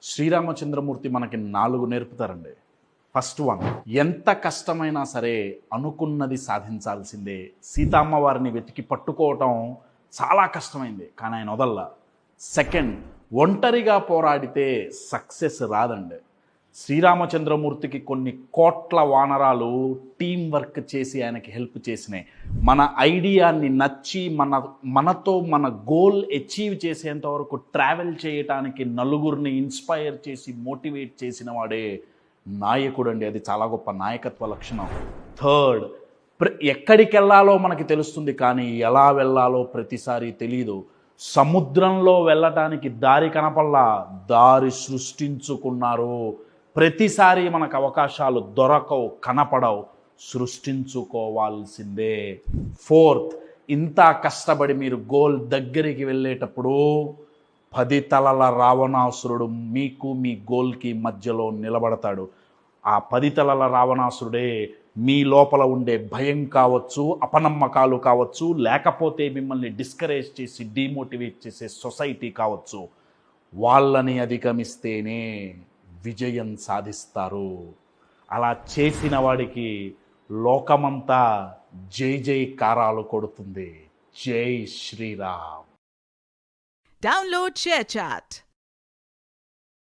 శ్రీరామచంద్రమూర్తి మనకి 4 నేర్పుతారండి. First one, ఎంత కష్టమైనా సరే అనుకున్నది సాధించాల్సిందే. సీతమ్మ వారిని వెతికి పట్టుకోవటం చాలా కష్టమైంది, కానీ ఆయన వదల్లా. సెకండ్, ఒంటరిగా పోరాడితే సక్సెస్ రాదండి. శ్రీరామచంద్రమూర్తికి కొన్ని కోట్ల వానరాలు టీం వర్క్ చేసి ఆయనకి హెల్ప్ చేసినాయి. మన ఐడియాని నచ్చి మనతో మన గోల్ అచీవ్ చేసేంత వరకు ట్రావెల్ చేయటానికి నలుగురిని ఇన్స్పైర్ చేసి మోటివేట్ చేసిన వాడే నాయకుడు అండి. అది చాలా గొప్ప నాయకత్వ లక్షణం. థర్డ్, ఎక్కడికి వెళ్ళాలో మనకి తెలుస్తుంది, కానీ ఎలా వెళ్ళాలో ప్రతిసారి తెలియదు. సముద్రంలో వెళ్ళటానికి దారి కనపల్లా, దారి సృష్టించుకున్నారు. ప్రతిసారి మనకు అవకాశాలు దొరకవు, కనపడవు, సృష్టించుకోవాల్సిందే. ఫోర్త్, ఇంత కష్టపడి మీరు గోల్ దగ్గరికి వెళ్ళేటప్పుడు 10 తలల రావణాసురుడు మీకు మీ గోల్కి మధ్యలో నిలబడతాడు. ఆ 10 తలల రావణాసురుడే మీ లోపల ఉండే భయం కావచ్చు, అపనమ్మకాలు కావచ్చు, లేకపోతే మిమ్మల్ని డిస్కరేజ్ చేసి డిమోటివేట్ చేసే సొసైటీ కావచ్చు. వాళ్ళని అధిగమిస్తేనే విజయం సాధిస్తారు. అలా చేసిన వాడికి లోకమంతా జై జైకారాలు కొడుతుంది. జై శ్రీరామ్. Download ShareChat.